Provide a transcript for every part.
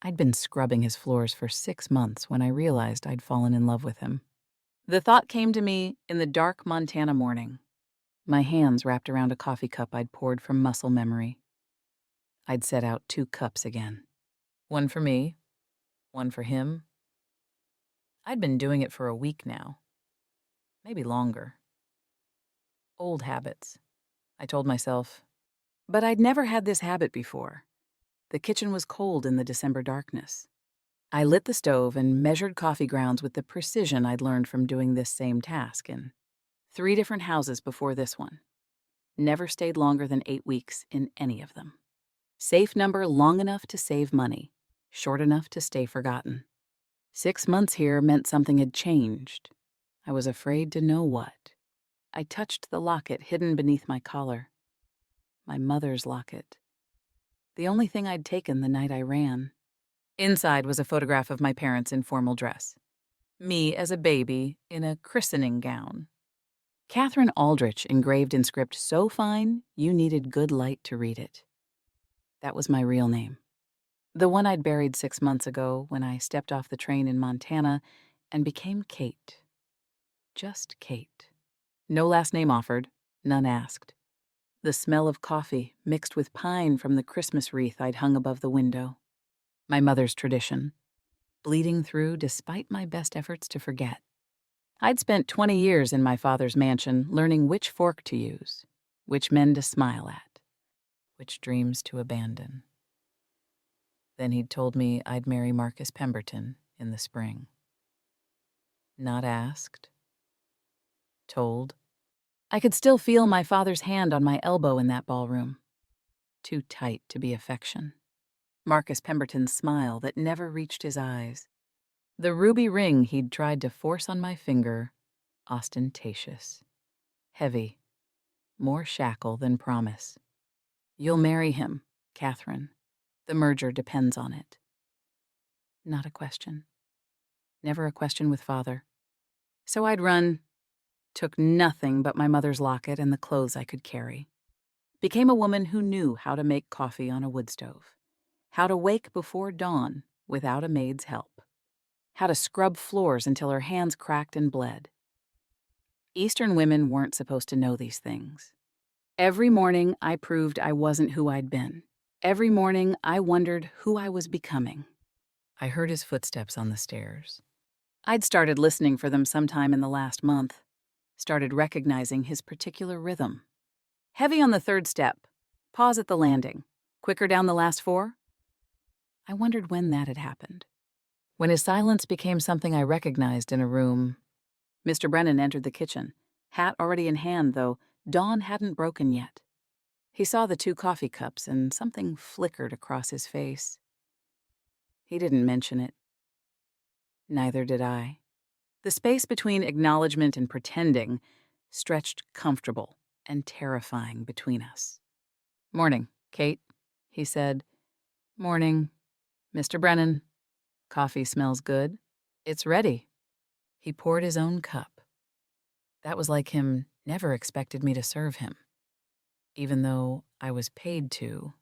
I'd been scrubbing his floors for 6 months when I realized I'd fallen in love with him. The thought came to me in the dark Montana morning, my hands wrapped around a coffee cup I'd poured from muscle memory. I'd set out 2 cups again. One for me, one for him. I'd been doing it for a week now, maybe longer. Old habits, I told myself. But I'd never had this habit before. The kitchen was cold in the December darkness. I lit the stove and measured coffee grounds with the precision I'd learned from doing this same task in 3 different houses before this one. Never stayed longer than 8 weeks in any of them. Safe number long enough to save money, short enough to stay forgotten. 6 months here meant something had changed. I was afraid to know what. I touched the locket hidden beneath my collar. My mother's locket. The only thing I'd taken the night I ran. Inside was a photograph of my parents in formal dress. Me as a baby in a christening gown. Catherine Aldrich engraved in script so fine you needed good light to read it. That was my real name. The one I'd buried 6 months ago when I stepped off the train in Montana and became Kate. Just Kate. No last name offered, none asked. The smell of coffee mixed with pine from the Christmas wreath I'd hung above the window. My mother's tradition, bleeding through despite my best efforts to forget. I'd spent 20 years in my father's mansion learning which fork to use, which men to smile at, which dreams to abandon. Then he'd told me I'd marry Marcus Pemberton in the spring. Not asked. Told. I could still feel my father's hand on my elbow in that ballroom. Too tight to be affection. Marcus Pemberton's smile that never reached his eyes. The ruby ring he'd tried to force on my finger, ostentatious. Heavy. More shackle than promise. You'll marry him, Catherine. The merger depends on it. Not a question. Never a question with father. So I'd run. Took nothing but my mother's locket and the clothes I could carry. Became a woman who knew how to make coffee on a wood stove. How to wake before dawn without a maid's help. How to scrub floors until her hands cracked and bled. Eastern women weren't supposed to know these things. Every morning I proved I wasn't who I'd been. Every morning I wondered who I was becoming. I heard his footsteps on the stairs. I'd started listening for them sometime in the last month. Started recognizing his particular rhythm. Heavy on the 3rd step. Pause at the landing. Quicker down the last 4. I wondered when that had happened. When his silence became something I recognized in a room. Mr. Brennan entered the kitchen, hat already in hand, though dawn hadn't broken yet. He saw the 2 coffee cups and something flickered across his face. He didn't mention it. Neither did I. The space between acknowledgement and pretending stretched comfortable and terrifying between us. "Morning, Kate," he said. "Morning, Mr. Brennan. Coffee smells good. It's ready." He poured his own cup. That was like him never expected me to serve him. Even though I was paid to.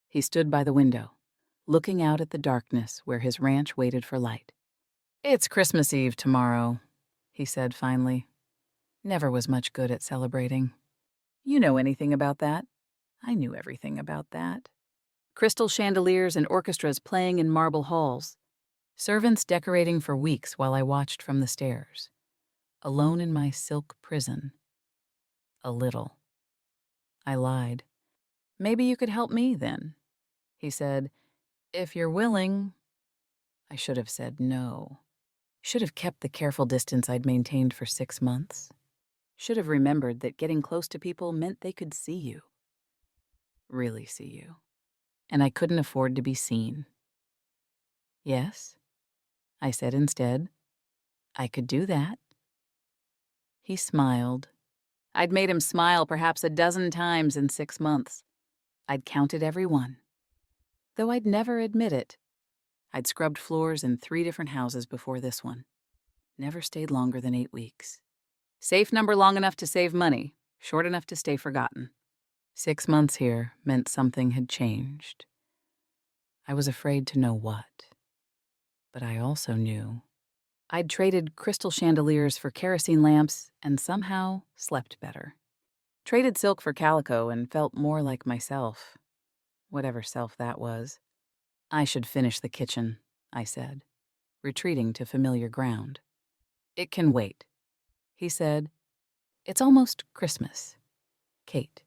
He stood by the window, looking out at the darkness where his ranch waited for light. "It's Christmas Eve tomorrow," he said finally. Never was much good at celebrating. "You know anything about that?" I knew everything about that. Crystal chandeliers and orchestras playing in marble halls. Servants decorating for weeks while I watched from the stairs. Alone in my silk prison. A little. I lied. "Maybe you could help me, then," he said. "If you're willing." I should have said no. Should have kept the careful distance I'd maintained for 6 months. Should have remembered that getting close to people meant they could see you. Really see you. And I couldn't afford to be seen. "Yes," I said instead. "I could do that." He smiled. I'd made him smile perhaps a dozen times in 6 months. I'd counted every one. Though I'd never admit it. I'd scrubbed floors in 3 different houses before this one. Never stayed longer than 8 weeks. Safe number long enough to save money, short enough to stay forgotten. 6 months here meant something had changed. I was afraid to know what. But I also knew I'd traded crystal chandeliers for kerosene lamps and somehow slept better. Traded silk for calico and felt more like myself, whatever self that was. I should finish the kitchen, I said, retreating to familiar ground. It can wait, he said. It's almost Christmas, Kate.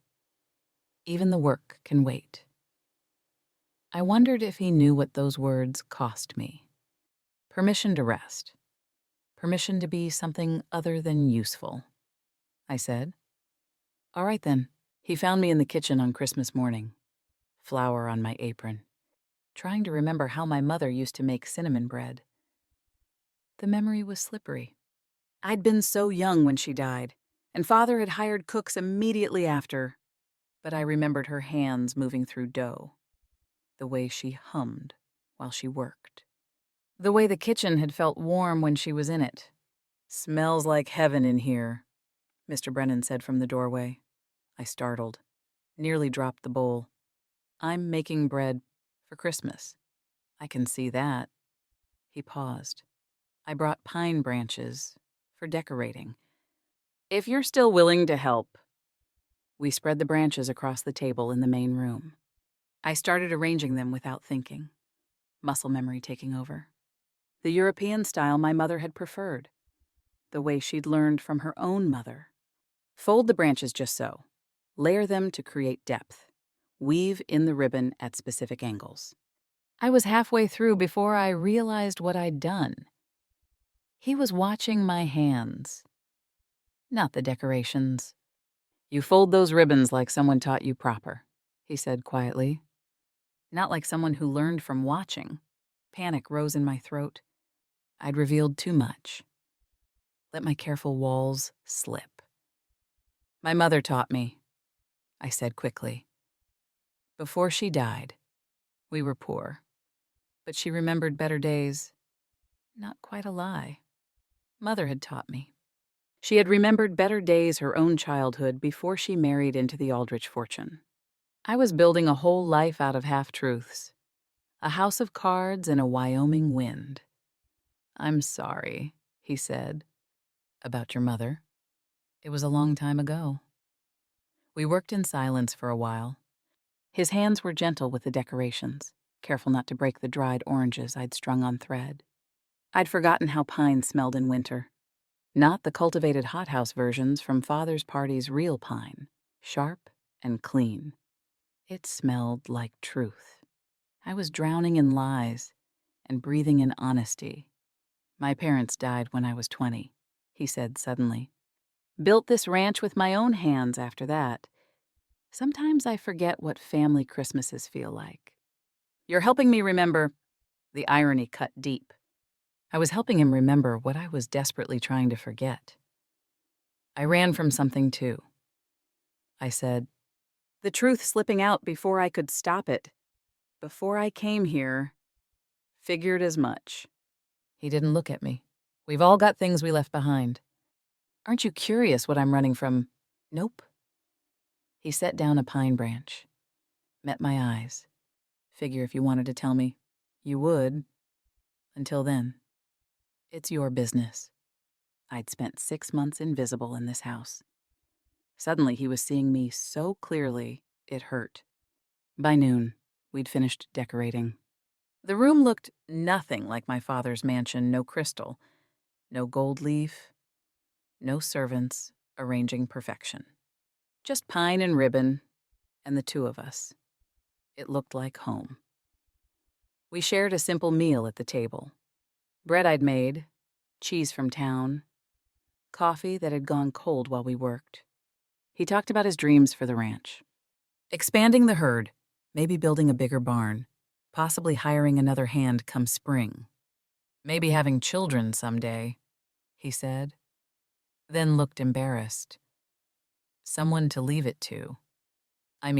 Even the work can wait. I wondered if he knew what those words cost me. Permission to rest. Permission to be something other than useful, I said. All right then. He found me in the kitchen on Christmas morning, flour on my apron, trying to remember how my mother used to make cinnamon bread. The memory was slippery. I'd been so young when she died, and Father had hired cooks immediately after, but I remembered her hands moving through dough, the way she hummed while she worked, the way the kitchen had felt warm when she was in it. Smells like heaven in here, Mr. Brennan said from the doorway. I startled, nearly dropped the bowl. I'm making bread for Christmas. I can see that. He paused. I brought pine branches for decorating. If you're still willing to help. We spread the branches across the table in the main room. I started arranging them without thinking, muscle memory taking over. The European style my mother had preferred, the way she'd learned from her own mother. Fold the branches just so. Layer them to create depth. Weave in the ribbon at specific angles. I was halfway through before I realized what I'd done. He was watching my hands, not the decorations. You fold those ribbons like someone taught you proper, he said quietly. Not like someone who learned from watching. Panic rose in my throat. I'd revealed too much. Let my careful walls slip. My mother taught me, I said quickly. Before she died, we were poor, but she remembered better days. Not quite a lie. Mother had taught me. She had remembered better days her own childhood before she married into the Aldrich fortune. I was building a whole life out of half-truths. A house of cards and a Wyoming wind. I'm sorry, he said. About your mother? It was a long time ago. We worked in silence for a while. His hands were gentle with the decorations, careful not to break the dried oranges I'd strung on thread. I'd forgotten how pine smelled in winter. Not the cultivated hothouse versions from Father's party's real pine, sharp and clean. It smelled like truth. I was drowning in lies and breathing in honesty. My parents died when I was 20, he said suddenly. Built this ranch with my own hands after that. Sometimes I forget what family Christmases feel like. You're helping me remember. The irony cut deep. I was helping him remember what I was desperately trying to forget. I ran from something too. I said, the truth slipping out before I could stop it. Before I came here, figured as much. He didn't look at me. We've all got things we left behind. Aren't you curious what I'm running from? Nope. He set down a pine branch, met my eyes. Figure if you wanted to tell me, you would. Until then, it's your business. I'd spent 6 months invisible in this house. Suddenly he was seeing me so clearly, it hurt. By noon, we'd finished decorating. The room looked nothing like my father's mansion, no crystal, no gold leaf, no servants arranging perfection. Just pine and ribbon, and the two of us. It looked like home. We shared a simple meal at the table. Bread I'd made, cheese from town, coffee that had gone cold while we worked. He talked about his dreams for the ranch. Expanding the herd, maybe building a bigger barn, possibly hiring another hand come spring. Maybe having children someday, he said. Then looked embarrassed. Someone to leave it to. I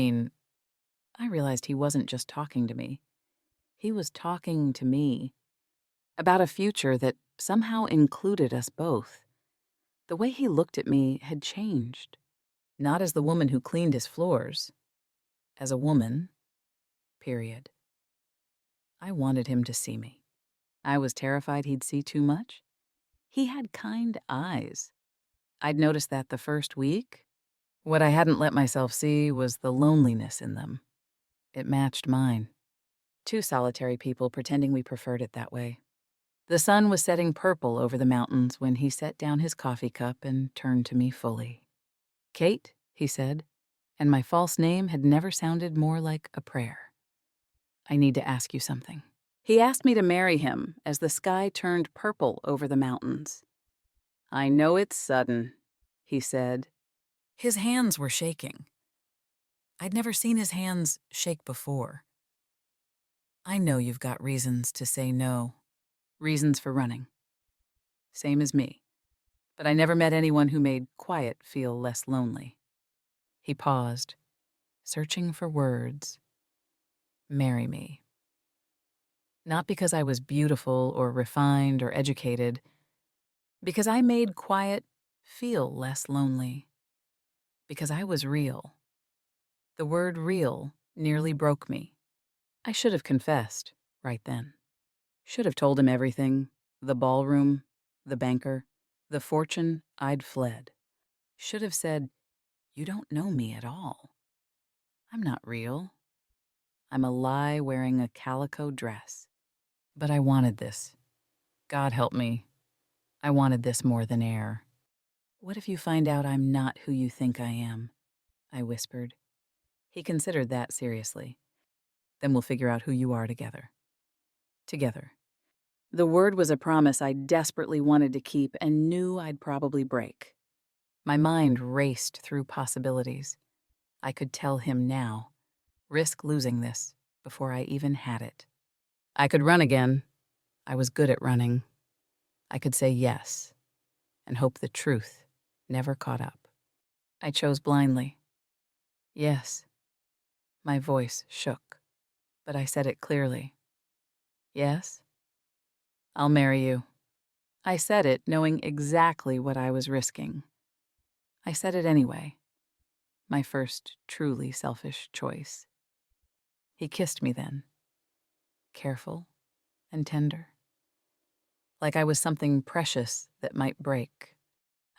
realized he wasn't just talking to me. He was talking to me about a future that somehow included us both. The way he looked at me had changed. Not as the woman who cleaned his floors. As a woman. Period. I wanted him to see me. I was terrified he'd see too much. He had kind eyes. I'd noticed that the first week. What I hadn't let myself see was the loneliness in them. It matched mine. Two solitary people pretending we preferred it that way. The sun was setting purple over the mountains when he set down his coffee cup and turned to me fully. "Kate," he said, and my false name had never sounded more like a prayer. "I need to ask you something." He asked me to marry him as the sky turned purple over the mountains. "I know it's sudden," he said. His hands were shaking. I'd never seen his hands shake before. "I know you've got reasons to say no. Reasons for running. Same as me. But I never met anyone who made quiet feel less lonely." He paused, searching for words. "Marry me." Not because I was beautiful or refined or educated, because I made quiet feel less lonely. Because I was real. The word real nearly broke me. I should have confessed right then. Should have told him everything, the ballroom, the banker, the fortune I'd fled. Should have said, "You don't know me at all. I'm not real. I'm a lie wearing a calico dress." But I wanted this. God help me. I wanted this more than air. "What if you find out I'm not who you think I am?" I whispered. He considered that seriously. "Then we'll figure out who you are together." Together. The word was a promise I desperately wanted to keep and knew I'd probably break. My mind raced through possibilities. I could tell him now, risk losing this before I even had it. I could run again. I was good at running. I could say yes and hope the truth never caught up. I chose blindly. Yes. My voice shook, but I said it clearly. "Yes, I'll marry you." I said it knowing exactly what I was risking. I said it anyway. My first truly selfish choice. He kissed me then. Careful and tender. Like I was something precious that might break.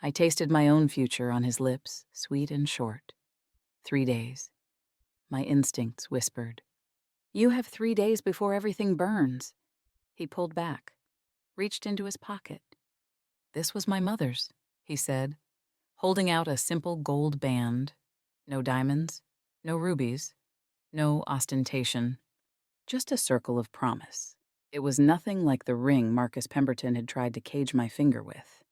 I tasted my own future on his lips, sweet and short. 3 days. My instincts whispered, "You have 3 days before everything burns." He pulled back, reached into his pocket. "This was my mother's," he said, holding out a simple gold band. No diamonds, no rubies, no ostentation. Just a circle of promise. It was nothing like the ring Marcus Pemberton had tried to cage my finger with.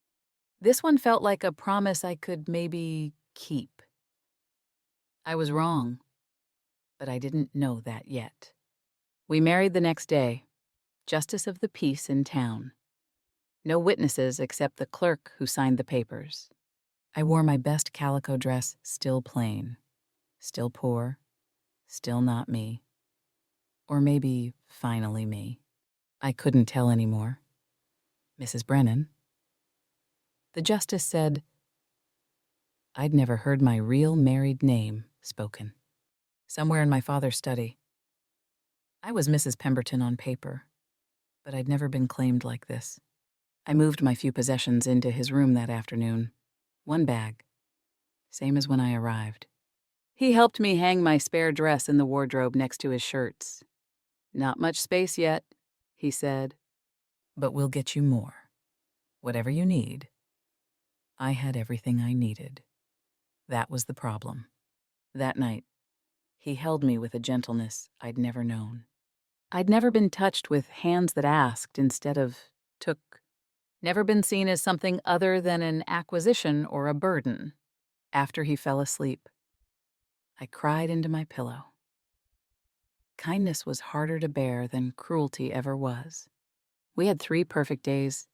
This one felt like a promise I could maybe keep. I was wrong, but I didn't know that yet. We married the next day, justice of the peace in town. No witnesses except the clerk who signed the papers. I wore my best calico dress, still plain, still poor, still not me. Or maybe finally me. I couldn't tell anymore. "Mrs. Brennan." The justice said, I'd never heard my real married name spoken. Somewhere in my father's study. I was Mrs. Pemberton on paper, but I'd never been claimed like this. I moved my few possessions into his room that afternoon. One bag. Same as when I arrived. He helped me hang my spare dress in the wardrobe next to his shirts. "Not much space yet," he said. "But we'll get you more. Whatever you need." I had everything I needed. That was the problem. That night, he held me with a gentleness I'd never known. I'd never been touched with hands that asked instead of took. Never been seen as something other than an acquisition or a burden. After he fell asleep, I cried into my pillow. Kindness was harder to bear than cruelty ever was. We had 3 perfect days.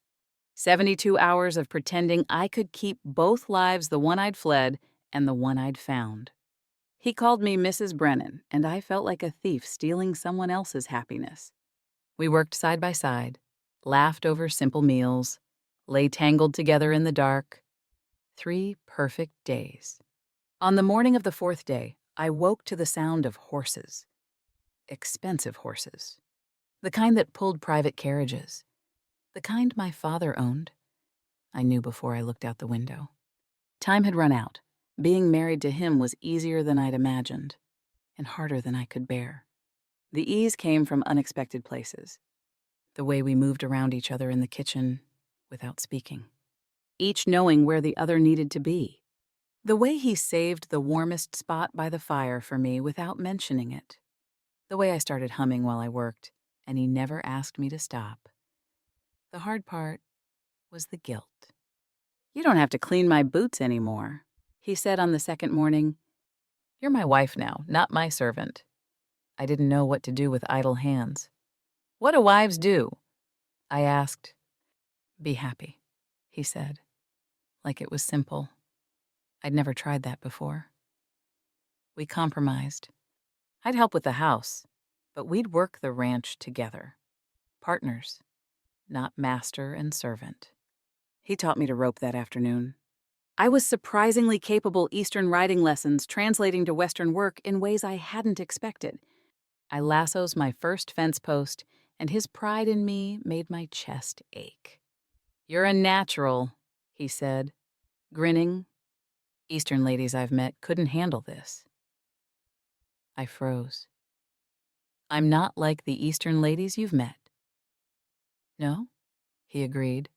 72 hours of pretending I could keep both lives, the one I'd fled and the one I'd found. He called me Mrs. Brennan, and I felt like a thief stealing someone else's happiness. We worked side by side, laughed over simple meals, lay tangled together in the dark. 3 perfect days. On the morning of the 4th day, I woke to the sound of horses. Expensive horses. The kind that pulled private carriages. The kind my father owned. I knew before I looked out the window. Time had run out. Being married to him was easier than I'd imagined, and harder than I could bear. The ease came from unexpected places. The way we moved around each other in the kitchen without speaking, each knowing where the other needed to be. The way he saved the warmest spot by the fire for me without mentioning it. The way I started humming while I worked, and he never asked me to stop. The hard part was the guilt. "You don't have to clean my boots anymore," he said on the second morning. "You're my wife now, not my servant." I didn't know what to do with idle hands. "What do wives do?" I asked. "Be happy," he said, like it was simple. I'd never tried that before. We compromised. I'd help with the house, but we'd work the ranch together. Partners, not master and servant. He taught me to rope that afternoon. I was surprisingly capable Eastern riding lessons translating to Western work in ways I hadn't expected. I lassos my first fence post, and his pride in me made my chest ache. "You're a natural," he said, grinning. Eastern ladies I've met couldn't handle this. I froze. "I'm not like the Eastern ladies you've met." "No?" he agreed,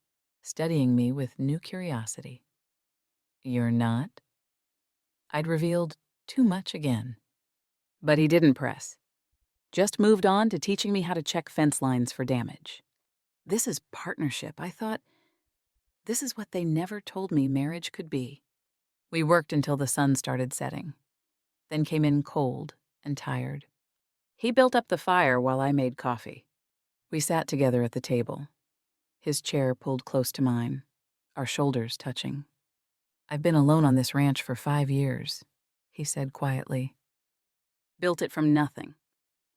studying me with new curiosity. "You're not?" I'd revealed too much again. But he didn't press. Just moved on to teaching me how to check fence lines for damage. This is partnership, I thought. This is what they never told me marriage could be. We worked until the sun started setting, then came in cold and tired. He built up the fire while I made coffee. We sat together at the table, his chair pulled close to mine, our shoulders touching. "I've been alone on this ranch for 5 years," he said quietly. "Built it from nothing.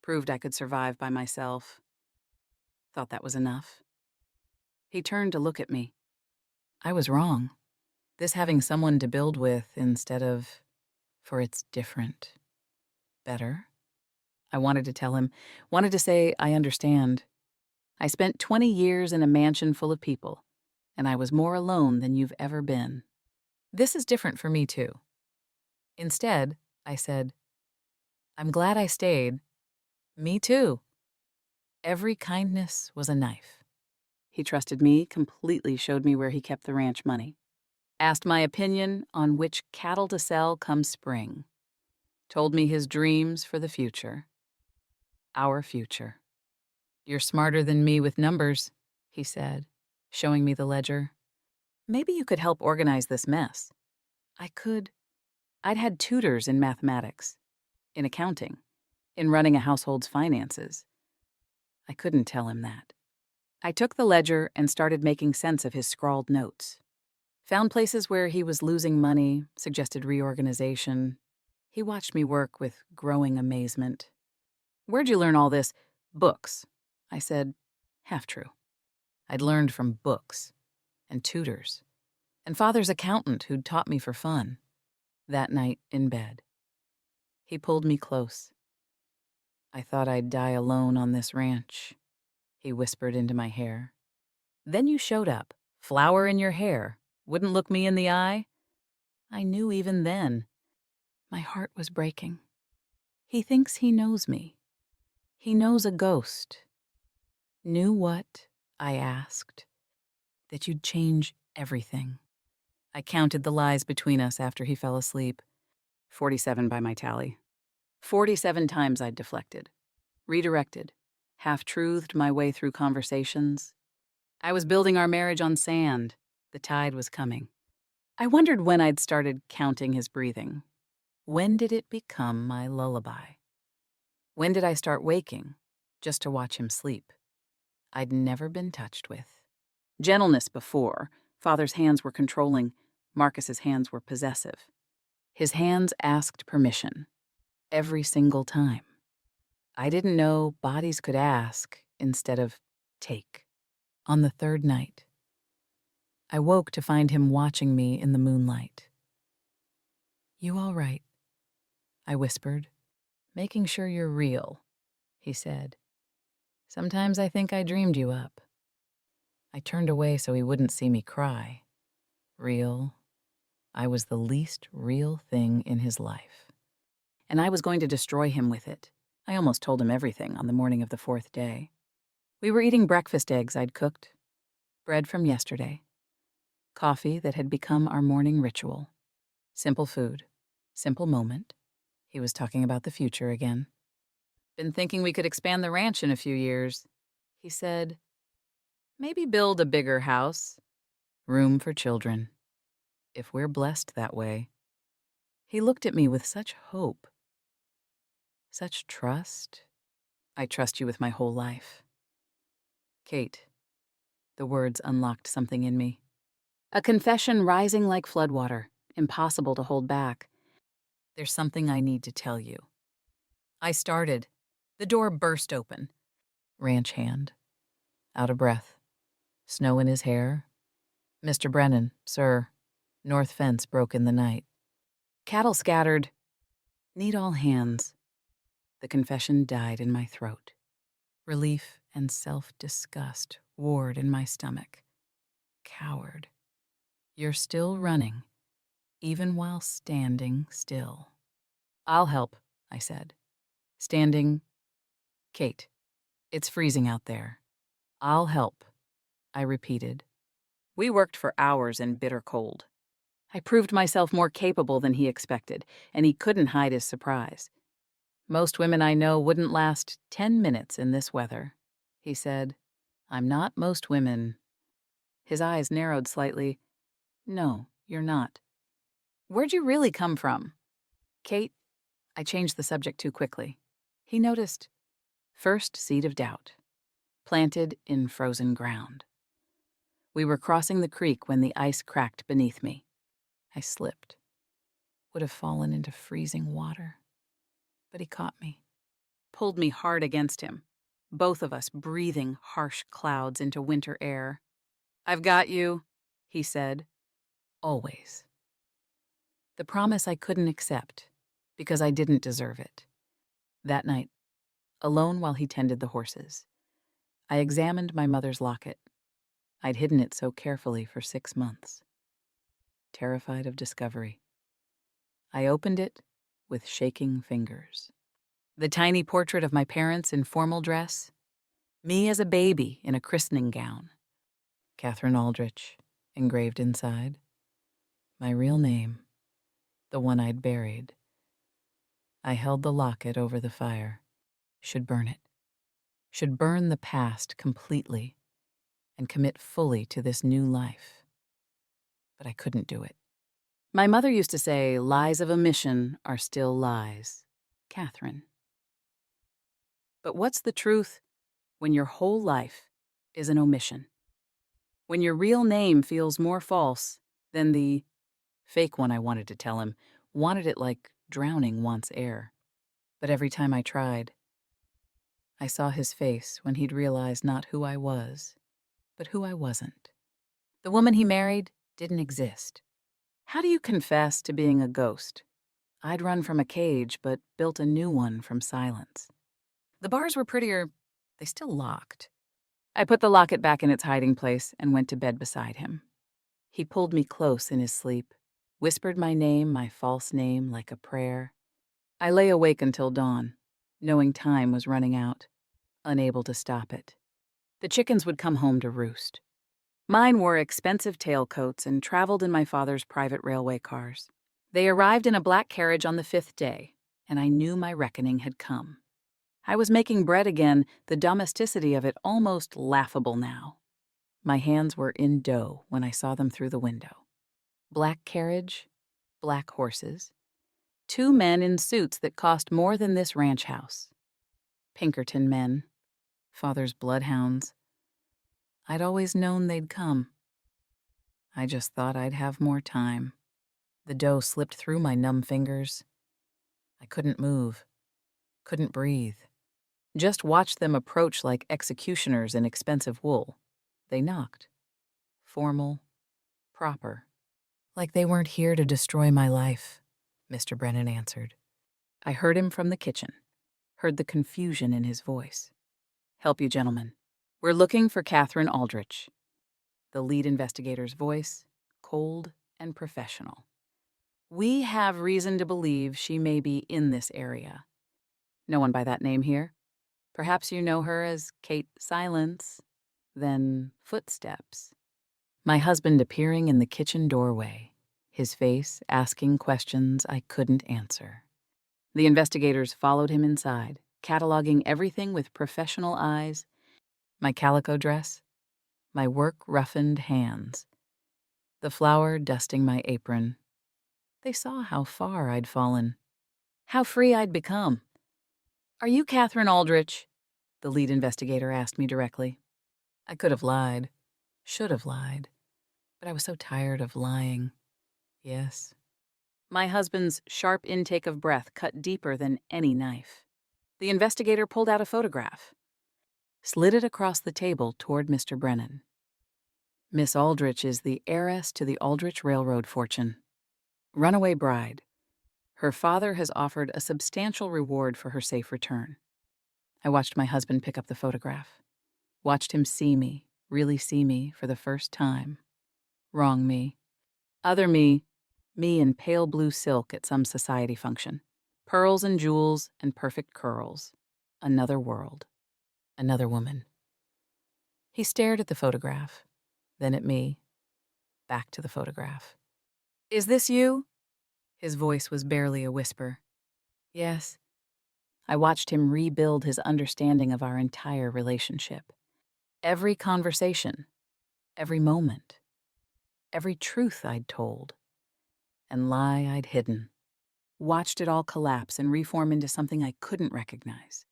Proved I could survive by myself. Thought that was enough." He turned to look at me. I was wrong. This having someone to build with instead of, for it's different, better. I wanted to tell him, wanted to say, I understand. I spent 20 years in a mansion full of people, and I was more alone than you've ever been. This is different for me, too. Instead, I said, I'm glad I stayed. Me too. Every kindness was a knife. He trusted me, completely showed me where he kept the ranch money. Asked my opinion on which cattle to sell come spring. Told me his dreams for the future. Our future. "You're smarter than me with numbers," he said, showing me the ledger. "Maybe you could help organize this mess." I could. I'd had tutors in mathematics, in accounting, in running a household's finances. I couldn't tell him that. I took the ledger and started making sense of his scrawled notes. Found places where he was losing money, suggested reorganization. He watched me work with growing amazement. "Where'd you learn all this?" "Books," I said, half true. I'd learned from books, and tutors, and Father's accountant who'd taught me for fun. That night in bed, he pulled me close. "I thought I'd die alone on this ranch," he whispered into my hair. "Then you showed up, flower in your hair, wouldn't look me in the eye." I knew even then. My heart was breaking. He thinks he knows me. He knows a ghost. "Knew what?" I asked. "That you'd change everything." I counted the lies between us after he fell asleep. 47 by my tally. 47 times I'd deflected, redirected, half-truthed my way through conversations. I was building our marriage on sand. The tide was coming. I wondered when I'd started counting his breathing. When did it become my lullaby? When did I start waking just to watch him sleep? I'd never been touched with. Gentleness before. Father's hands were controlling. Marcus's hands were possessive. His hands asked permission. Every single time. I didn't know bodies could ask instead of take. On the third night, I woke to find him watching me in the moonlight. "You all right?" I whispered. "Making sure you're real," he said. Sometimes I think I dreamed you up. I turned away so he wouldn't see me cry. Real. I was the least real thing in his life. And I was going to destroy him with it. I almost told him everything on the morning of the 4th day. We were eating breakfast eggs I'd cooked, bread from yesterday, coffee that had become our morning ritual. Simple food, simple moment. He was talking about the future again. Been thinking we could expand the ranch in a few years. He said, maybe build a bigger house. Room for children. If we're blessed that way. He looked at me with such hope, such trust. I trust you with my whole life. Kate. The words unlocked something in me. A confession rising like floodwater, impossible to hold back. There's something I need to tell you. I started. The door burst open. Ranch hand. Out of breath. Snow in his hair. Mr. Brennan, sir. North fence broke in the night. Cattle scattered. Need all hands. The confession died in my throat. Relief and self-disgust warred in my stomach. Coward. You're still running, even while standing still. I'll help, I said. Standing. Kate, it's freezing out there. I'll help, I repeated. We worked for hours in bitter cold. I proved myself more capable than he expected, and he couldn't hide his surprise. Most women I know wouldn't last 10 minutes in this weather, he said. I'm not most women. His eyes narrowed slightly. No, you're not. Where'd you really come from? Kate, I changed the subject too quickly. He noticed. First seed of doubt. Planted in frozen ground. We were crossing the creek when the ice cracked beneath me. I slipped. Would have fallen into freezing water. But he caught me. Pulled me hard against him. Both of us breathing harsh clouds into winter air. I've got you, he said. Always. The promise I couldn't accept, because I didn't deserve it. That night, alone while he tended the horses, I examined my mother's locket. I'd hidden it so carefully for 6 months. Terrified of discovery. I opened it with shaking fingers. The tiny portrait of my parents in formal dress. Me as a baby in a christening gown. Catherine Aldrich, engraved inside. My real name, the one I'd buried. I held the locket over the fire. Should burn it. Should burn the past completely and commit fully to this new life. But I couldn't do it. My mother used to say, lies of omission are still lies. Catherine. But what's the truth when your whole life is an omission? When your real name feels more false than the fake one I wanted to tell him, wanted it like drowning wants air. But every time I tried, I saw his face when he'd realized not who I was, but who I wasn't. The woman he married didn't exist. How do you confess to being a ghost? I'd run from a cage, but built a new one from silence. The bars were prettier, they still locked. I put the locket back in its hiding place and went to bed beside him. He pulled me close in his sleep, whispered my name, my false name, like a prayer. I lay awake until dawn, knowing time was running out, unable to stop it. The chickens would come home to roost. Mine wore expensive tailcoats and traveled in my father's private railway cars. They arrived in a black carriage on the 5th day, and I knew my reckoning had come. I was making bread again, the domesticity of it almost laughable now. My hands were in dough when I saw them through the window. Black carriage, black horses. 2 men in suits that cost more than this ranch house. Pinkerton men, father's bloodhounds. I'd always known they'd come. I just thought I'd have more time. The dough slipped through my numb fingers. I couldn't move, couldn't breathe. Just watched them approach like executioners in expensive wool. They knocked. Formal, proper. Like they weren't here to destroy my life, Mr. Brennan answered. I heard him from the kitchen, heard the confusion in his voice. Help you, gentlemen. We're looking for Catherine Aldrich. The lead investigator's voice, cold and professional. We have reason to believe she may be in this area. No one by that name here? Perhaps you know her as Kate Silence, then footsteps. My husband appearing in the kitchen doorway, his face asking questions I couldn't answer. The investigators followed him inside, cataloging everything with professional eyes, my calico dress, my work-roughened hands, the flour dusting my apron. They saw how far I'd fallen, how free I'd become. "Are you Catherine Aldrich?" the lead investigator asked me directly. I could have lied, should have lied, but I was so tired of lying. Yes. My husband's sharp intake of breath cut deeper than any knife. The investigator pulled out a photograph, slid it across the table toward Mr. Brennan. Miss Aldrich is the heiress to the Aldrich Railroad fortune. Runaway bride. Her father has offered a substantial reward for her safe return. I watched my husband pick up the photograph. Watched him see me, really see me, for the first time. Wrong me. Other me in pale blue silk at some society function. Pearls and jewels and perfect curls. Another world. Another woman. He stared at the photograph, then at me, back to the photograph. "Is this you?" His voice was barely a whisper. "Yes." I watched him rebuild his understanding of our entire relationship. Every conversation, every moment, every truth I'd told, and lie I'd hidden. Watched it all collapse and reform into something I couldn't recognize.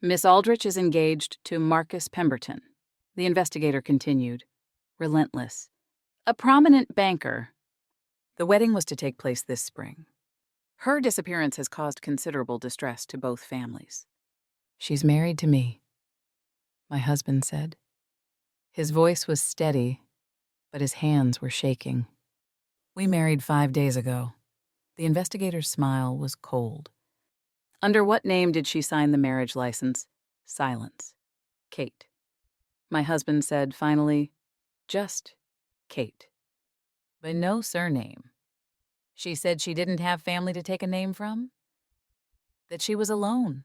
"Miss Aldrich is engaged to Marcus Pemberton," the investigator continued, relentless. "A prominent banker. The wedding was to take place this spring. Her disappearance has caused considerable distress to both families." "She's married to me," my husband said. His voice was steady, but his hands were shaking. "We married 5 days ago." The investigator's smile was cold. "Under what name did she sign the marriage license?" Silence. "Kate." My husband said finally, "Just Kate." But no surname. She said she didn't have family to take a name from? That she was alone.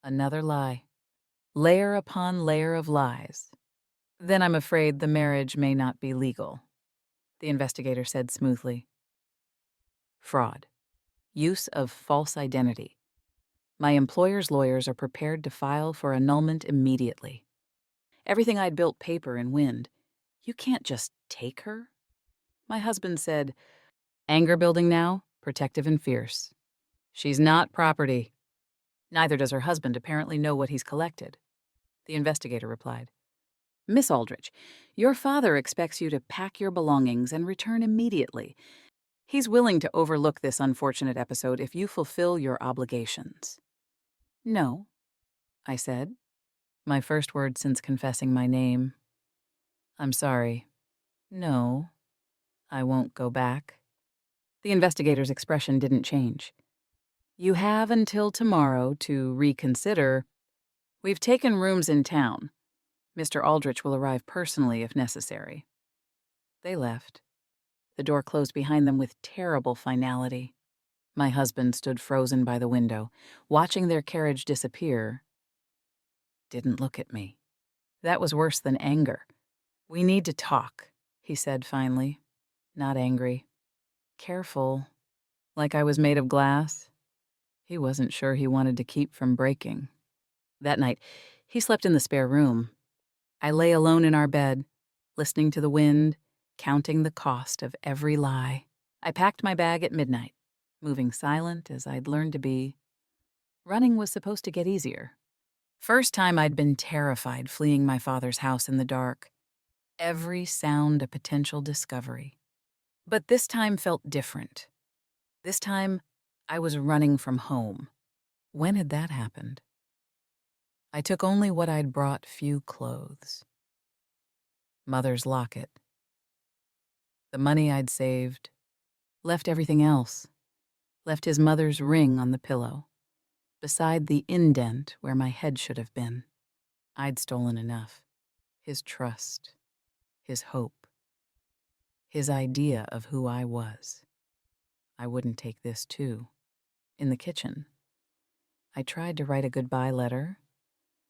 Another lie. Layer upon layer of lies. "Then I'm afraid the marriage may not be legal," the investigator said smoothly. Fraud. Use of false identity. My employer's lawyers are prepared to file for annulment immediately. Everything I'd built paper and wind. You can't just take her. My husband said, "Anger building now, protective and fierce. She's not property." Neither does her husband apparently know what he's collected. The investigator replied, "Miss Aldrich, your father expects you to pack your belongings and return immediately. He's willing to overlook this unfortunate episode if you fulfill your obligations." "No," I said, my first word since confessing my name. "I'm sorry. No, I won't go back." The investigator's expression didn't change. "You have until tomorrow to reconsider. We've taken rooms in town. Mr. Aldrich will arrive personally if necessary." They left. The door closed behind them with terrible finality. My husband stood frozen by the window, watching their carriage disappear. Didn't look at me. That was worse than anger. "We need to talk," he said finally, not angry. Careful, like I was made of glass. He wasn't sure he wanted to keep from breaking. That night, he slept in the spare room. I lay alone in our bed, listening to the wind, counting the cost of every lie. I packed my bag at midnight, moving silent as I'd learned to be. Running was supposed to get easier. First time I'd been terrified fleeing my father's house in the dark. Every sound a potential discovery. But this time felt different. This time, I was running from home. When had that happened? I took only what I'd brought: few clothes. Mother's locket. The money I'd saved. Left everything else. Left his mother's ring on the pillow, beside the indent where my head should have been. I'd stolen enough. His trust, his hope, his idea of who I was. I wouldn't take this too. In the kitchen, I tried to write a goodbye letter.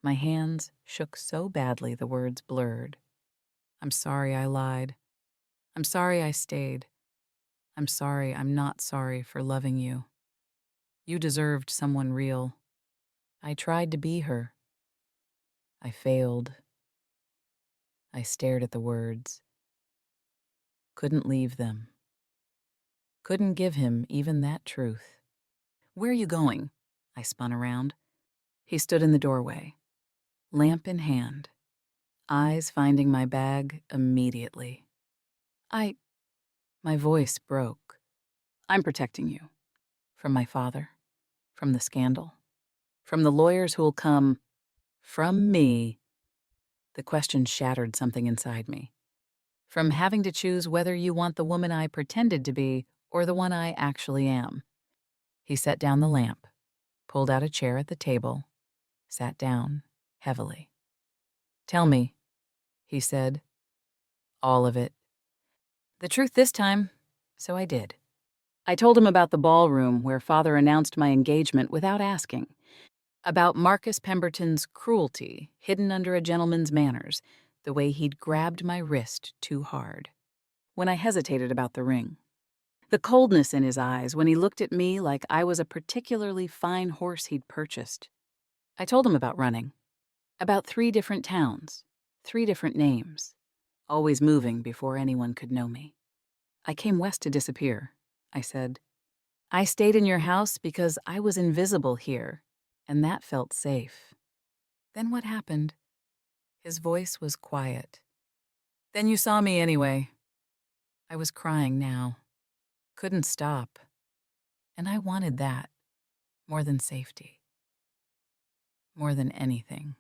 My hands shook so badly the words blurred. I'm sorry I lied. I'm sorry I stayed. I'm sorry I'm not sorry for loving you. You deserved someone real. I tried to be her. I failed. I stared at the words. Couldn't leave them. Couldn't give him even that truth. Where are you going? I spun around. He stood in the doorway, lamp in hand, eyes finding my bag immediately. My voice broke. I'm protecting you. From my father. From the scandal. From the lawyers who'll come. From me. The question shattered something inside me. From having to choose whether you want the woman I pretended to be or the one I actually am. He set down the lamp, pulled out a chair at the table, sat down heavily. Tell me, he said. All of it. The truth this time, so I did. I told him about the ballroom where Father announced my engagement without asking, about Marcus Pemberton's cruelty hidden under a gentleman's manners, the way he'd grabbed my wrist too hard. When I hesitated about the ring. The coldness in his eyes when he looked at me like I was a particularly fine horse he'd purchased. I told him about running. About 3 different towns, 3 different names, always moving before anyone could know me. I came west to disappear, I said. I stayed in your house because I was invisible here, and that felt safe. Then what happened? His voice was quiet. Then you saw me anyway. I was crying now. Couldn't stop. And I wanted that, more than safety. More than anything.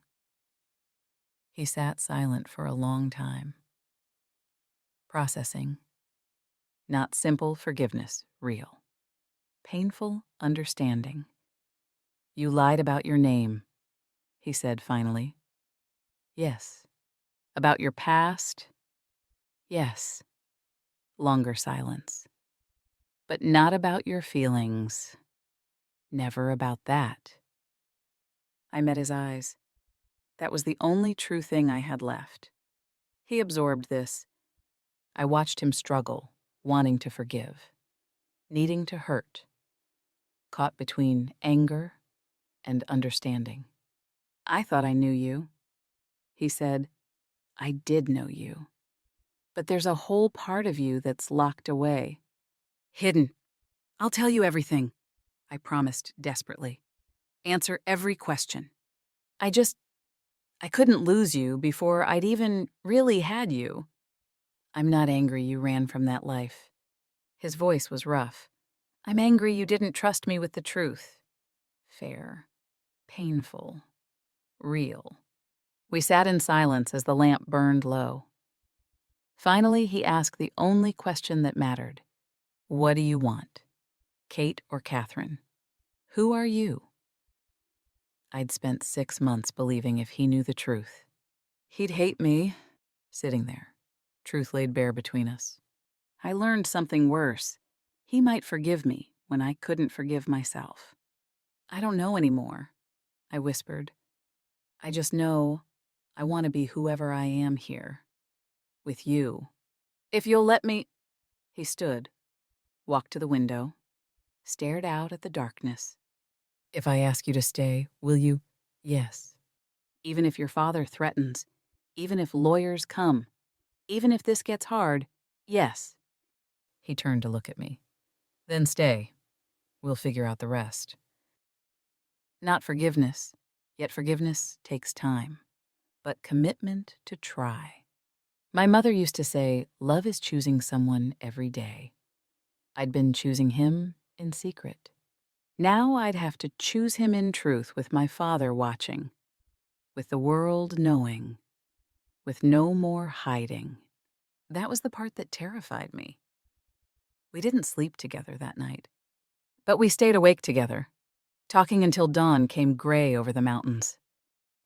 He sat silent for a long time. Processing. Not simple forgiveness, real. Painful understanding. You lied about your name, he said finally. Yes. About your past? Yes. Longer silence. But not about your feelings. Never about that. I met his eyes. That was the only true thing I had left. He absorbed this. I watched him struggle, wanting to forgive, needing to hurt, caught between anger and understanding. I thought I knew you. He said, I did know you. But there's a whole part of you that's locked away. Hidden. I'll tell you everything, I promised desperately. Answer every question. I couldn't lose you before I'd even really had you. I'm not angry you ran from that life. His voice was rough. I'm angry you didn't trust me with the truth. Fair. Painful. Real. We sat in silence as the lamp burned low. Finally, he asked the only question that mattered. What do you want? Kate or Catherine? Who are you? I'd spent 6 months believing if he knew the truth, he'd hate me, sitting there, truth laid bare between us. I learned something worse. He might forgive me when I couldn't forgive myself. I don't know anymore, I whispered. I just know I want to be whoever I am here. With you. If you'll let me... He stood, walked to the window, stared out at the darkness. If I ask you to stay, will you? Yes. Even if your father threatens, even if lawyers come, even if this gets hard, yes. He turned to look at me. Then stay. We'll figure out the rest. Not forgiveness, yet forgiveness takes time, but commitment to try. My mother used to say, love is choosing someone every day. I'd been choosing him in secret. Now I'd have to choose him in truth with my father watching, with the world knowing, with no more hiding. That was the part that terrified me. We didn't sleep together that night, but we stayed awake together, talking until dawn came gray over the mountains.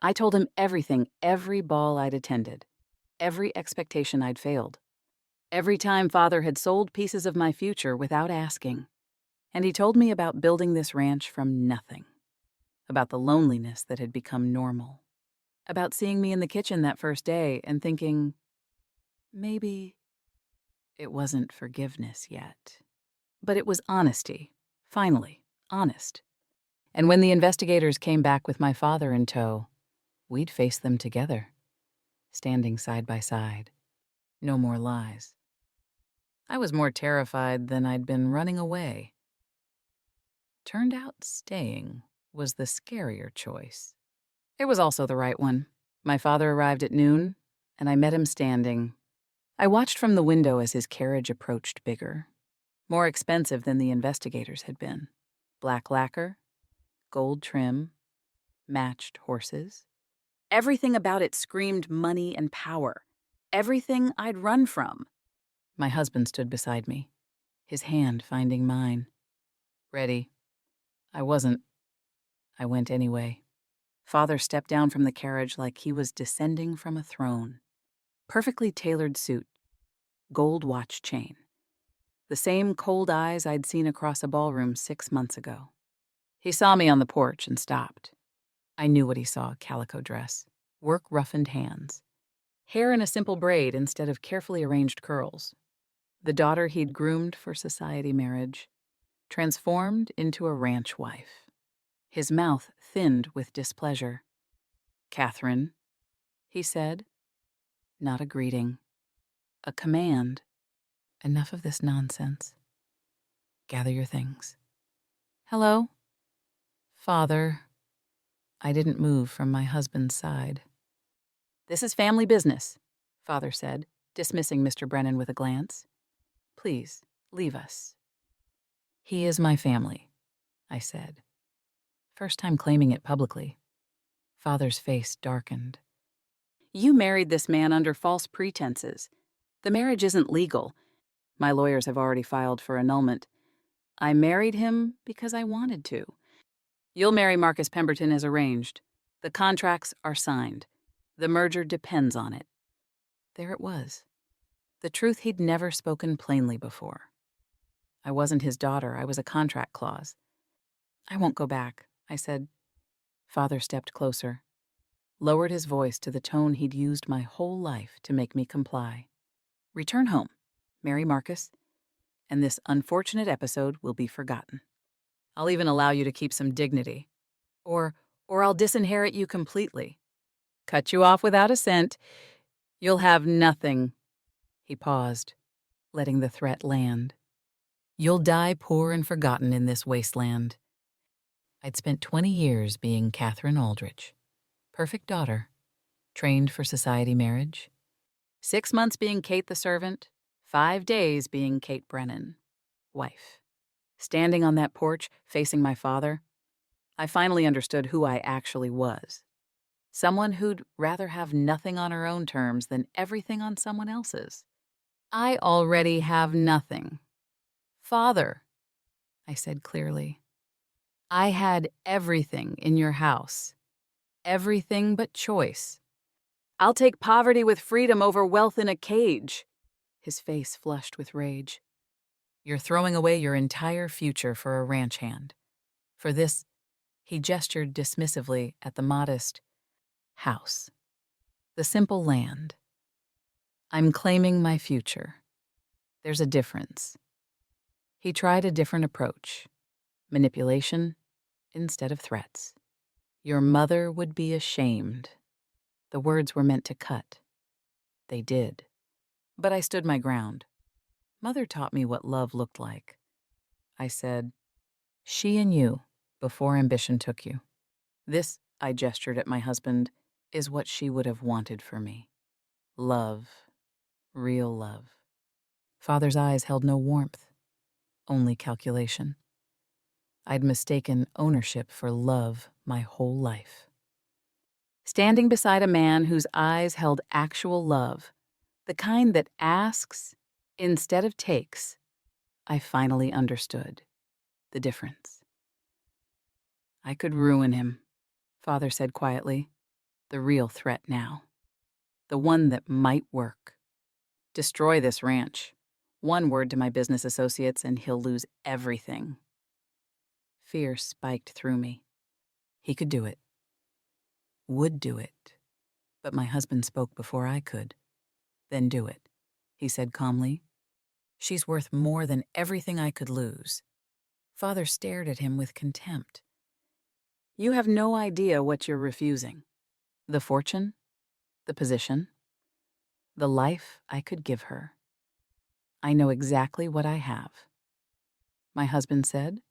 I told him everything, every ball I'd attended, every expectation I'd failed, every time Father had sold pieces of my future without asking. And he told me about building this ranch from nothing, about the loneliness that had become normal, about seeing me in the kitchen that first day and thinking, maybe it wasn't forgiveness yet. But it was honesty, finally, honest. And when the investigators came back with my father in tow, we'd face them together, standing side by side. No more lies. I was more terrified than I'd been running away. Turned out staying was the scarier choice. It was also the right one. My father arrived at noon, and I met him standing. I watched from the window as his carriage approached bigger, more expensive than the investigators had been. Black lacquer, gold trim, matched horses. Everything about it screamed money and power. Everything I'd run from. My husband stood beside me, his hand finding mine. Ready. I wasn't. I went anyway. Father stepped down from the carriage like he was descending from a throne. Perfectly tailored suit, gold watch chain. The same cold eyes I'd seen across a ballroom 6 months ago. He saw me on the porch and stopped. I knew what he saw: calico dress, work-roughened hands, hair in a simple braid instead of carefully arranged curls. The daughter he'd groomed for society marriage, transformed into a ranch wife. His mouth thinned with displeasure. "Catherine," he said. Not a greeting. A command. Enough of this nonsense. Gather your things. Hello? Father. I didn't move from my husband's side. This is family business, Father said, dismissing Mr. Brennan with a glance. Please, leave us. He is my family, I said. First time claiming it publicly. Father's face darkened. You married this man under false pretenses. The marriage isn't legal. My lawyers have already filed for annulment. I married him because I wanted to. You'll marry Marcus Pemberton as arranged. The contracts are signed. The merger depends on it. There it was. The truth he'd never spoken plainly before. I wasn't his daughter. I was a contract clause. I won't go back, I said. Father stepped closer, lowered his voice to the tone he'd used my whole life to make me comply. Return home, marry Marcus, and this unfortunate episode will be forgotten. I'll even allow you to keep some dignity. Or I'll disinherit you completely. Cut you off without a cent. You'll have nothing. He paused, letting the threat land. You'll die poor and forgotten in this wasteland. I'd spent 20 years being Catherine Aldrich. Perfect daughter. Trained for society marriage. 6 months being Kate the servant. 5 days being Kate Brennan. Wife. Standing on that porch, facing my father, I finally understood who I actually was. Someone who'd rather have nothing on her own terms than everything on someone else's. I already have nothing. Father, I said clearly, I had everything in your house. Everything but choice. I'll take poverty with freedom over wealth in a cage. His face flushed with rage. You're throwing away your entire future for a ranch hand. For this, he gestured dismissively at the modest house, the simple land. I'm claiming my future. There's a difference. He tried a different approach. Manipulation instead of threats. Your mother would be ashamed. The words were meant to cut. They did. But I stood my ground. Mother taught me what love looked like. I said, she and you, before ambition took you. This, I gestured at my husband, is what she would have wanted for me. Love. Real love. Father's eyes held no warmth, only calculation. I'd mistaken ownership for love my whole life. Standing beside a man whose eyes held actual love, the kind that asks instead of takes, I finally understood the difference. I could ruin him, Father said quietly. The real threat now. The one that might work. Destroy this ranch. One word to my business associates and he'll lose everything. Fear spiked through me. He could do it. Would do it. But my husband spoke before I could. Then do it, he said calmly. She's worth more than everything I could lose. Father stared at him with contempt. You have no idea what you're refusing. The fortune, the position, the life I could give her. I know exactly what I have. My husband said,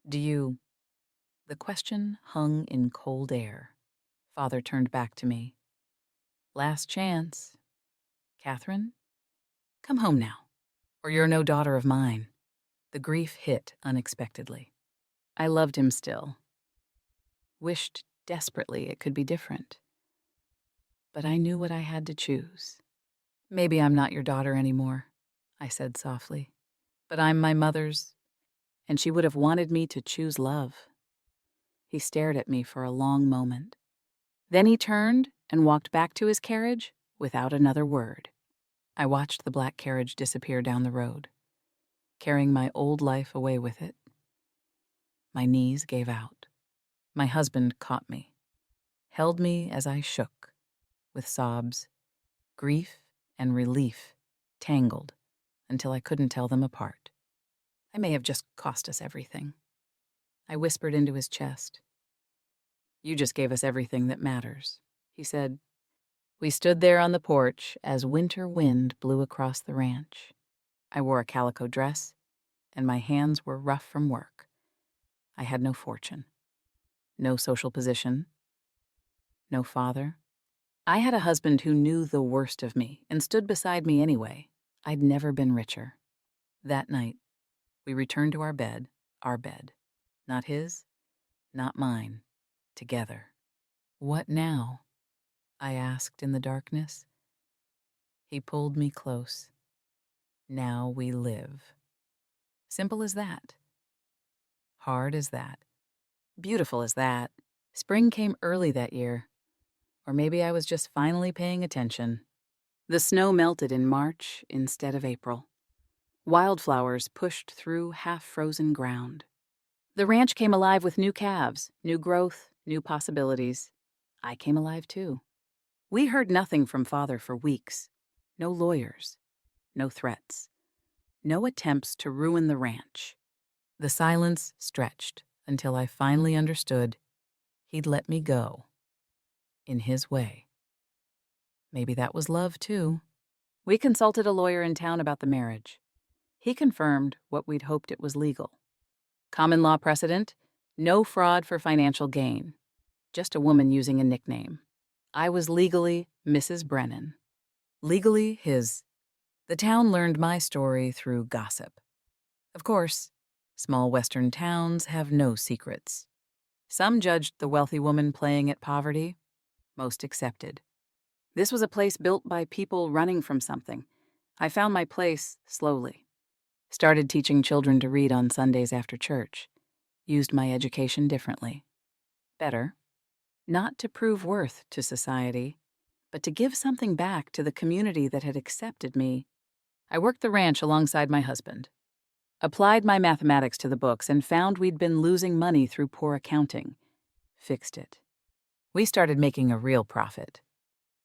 Do you? The question hung in cold air. Father turned back to me. Last chance. Catherine, come home now, or you're no daughter of mine. The grief hit unexpectedly. I loved him still. Wished desperately it could be different. But I knew what I had to choose. Maybe I'm not your daughter anymore, I said softly. But I'm my mother's, and she would have wanted me to choose love. He stared at me for a long moment. Then he turned and walked back to his carriage without another word. I watched the black carriage disappear down the road, carrying my old life away with it. My knees gave out. My husband caught me, held me as I shook, with sobs, grief and relief tangled until I couldn't tell them apart. I may have just cost us everything. I whispered into his chest. You just gave us everything that matters, he said. We stood there on the porch as winter wind blew across the ranch. I wore a calico dress, and my hands were rough from work. I had no fortune, no social position, no father. I had a husband who knew the worst of me and stood beside me anyway. I'd never been richer. That night, we returned to our bed. Not his, not mine, together. What now? I asked in the darkness. He pulled me close. Now we live. Simple as that. Hard as that. Beautiful as that. Spring came early that year. Or maybe I was just finally paying attention. The snow melted in March instead of April. Wildflowers pushed through half-frozen ground. The ranch came alive with new calves, new growth, new possibilities. I came alive too. We heard nothing from Father for weeks. No lawyers, no threats, no attempts to ruin the ranch. The silence stretched until I finally understood he'd let me go. In his way. Maybe that was love, too. We consulted a lawyer in town about the marriage. He confirmed what we'd hoped it was legal. Common law precedent, no fraud for financial gain. Just a woman using a nickname. I was legally Mrs. Brennan. Legally his. The town learned my story through gossip. Of course, small western towns have no secrets. Some judged the wealthy woman playing at poverty. Most accepted. This was a place built by people running from something. I found my place slowly. Started teaching children to read on Sundays after church. Used my education differently. Better. Not to prove worth to society, but to give something back to the community that had accepted me. I worked the ranch alongside my husband. Applied my mathematics to the books and found we'd been losing money through poor accounting. Fixed it. We started making a real profit.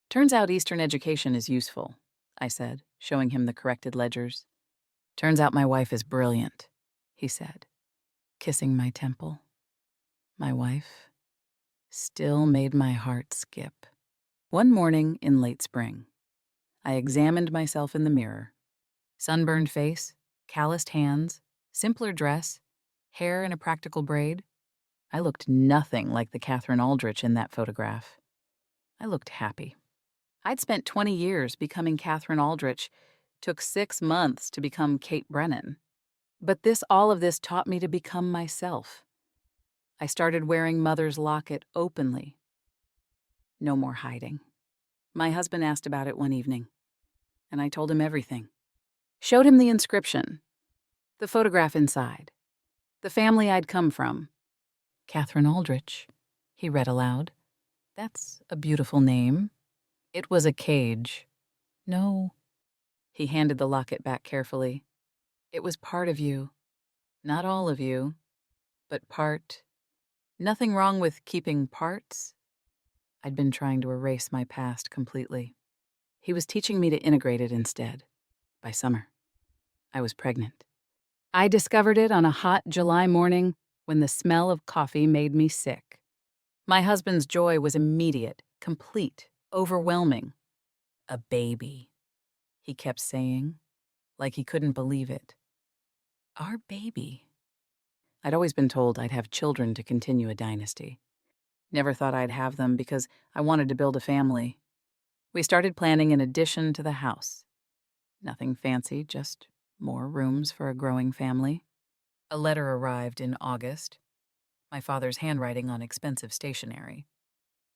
Turns out Eastern education is useful, I said, showing him the corrected ledgers. Turns out my wife is brilliant, he said, kissing my temple. My wife still made my heart skip. One morning in late spring, I examined myself in the mirror. Sunburned face, calloused hands, simpler dress, hair in a practical braid. I looked nothing like the Catherine Aldrich in that photograph. I looked happy. I'd spent 20 years becoming Catherine Aldrich. Took 6 months to become Kate Brennan. But all of this taught me to become myself. I started wearing Mother's locket openly. No more hiding. My husband asked about it one evening, and I told him everything. Showed him the inscription, the photograph inside, the family I'd come from. Catherine Aldrich, he read aloud. That's a beautiful name. It was a cage. No. He handed the locket back carefully. It was part of you. Not all of you, but part. Nothing wrong with keeping parts. I'd been trying to erase my past completely. He was teaching me to integrate it instead. By summer, I was pregnant. I discovered it on a hot July morning when the smell of coffee made me sick. My husband's joy was immediate, complete, overwhelming. A baby, he kept saying, like he couldn't believe it. Our baby. I'd always been told I'd have children to continue a dynasty. Never thought I'd have them because I wanted to build a family. We started planning an addition to the house. Nothing fancy, just more rooms for a growing family. A letter arrived in August, my father's handwriting on expensive stationery.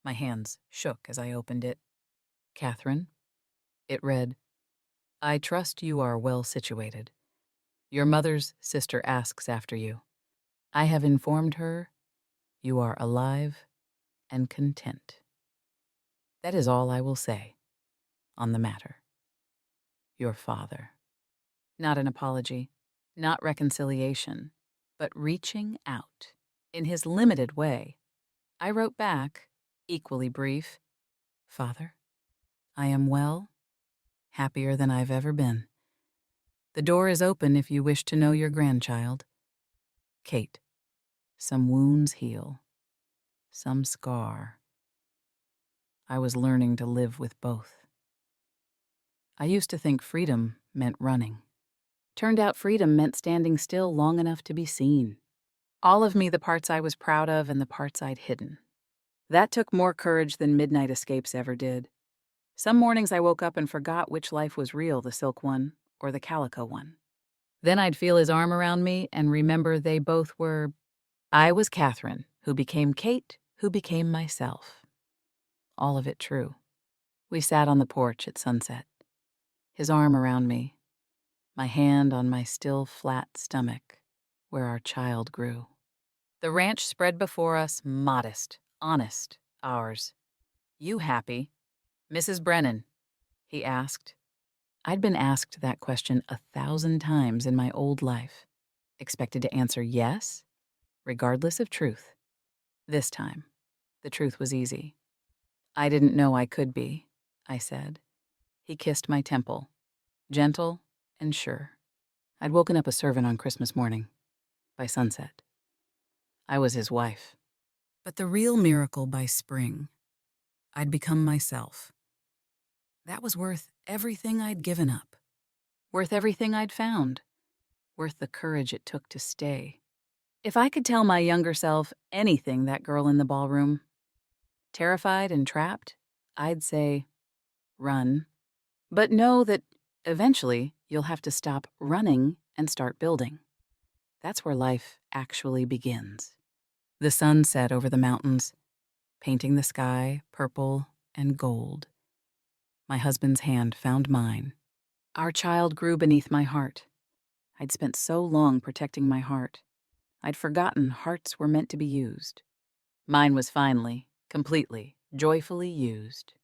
My hands shook as I opened it. Catherine, it read, I trust you are well situated. Your mother's sister asks after you. I have informed her you are alive and content. That is all I will say on the matter. Your father. Not an apology, not reconciliation, but reaching out. In his limited way, I wrote back, equally brief, Father, I am well, happier than I've ever been. The door is open if you wish to know your grandchild. Kate, some wounds heal, some scar. I was learning to live with both. I used to think freedom meant running. Turned out freedom meant standing still long enough to be seen. All of me, the parts I was proud of and the parts I'd hidden. That took more courage than midnight escapes ever did. Some mornings I woke up and forgot which life was real, the silk one or the calico one. Then I'd feel his arm around me and remember they both were. I was Catherine, who became Kate, who became myself. All of it true. We sat on the porch at sunset. His arm around me, my hand on my still flat stomach, where our child grew. The ranch spread before us, modest, honest, ours. You happy? Mrs. Brennan, he asked. I'd been asked that question 1,000 times in my old life, expected to answer yes, regardless of truth. This time, the truth was easy. I didn't know I could be, I said. He kissed my temple, gentle and sure. I'd woken up a servant on Christmas morning, by sunset. I was his wife. But the real miracle by spring, I'd become myself. That was worth everything I'd given up, worth everything I'd found, worth the courage it took to stay. If I could tell my younger self anything that girl in the ballroom, terrified and trapped, I'd say, run. But know that eventually you'll have to stop running and start building. That's where life actually begins. The sun set over the mountains, painting the sky purple and gold. My husband's hand found mine. Our child grew beneath my heart. I'd spent so long protecting my heart. I'd forgotten hearts were meant to be used. Mine was finally, completely, joyfully used.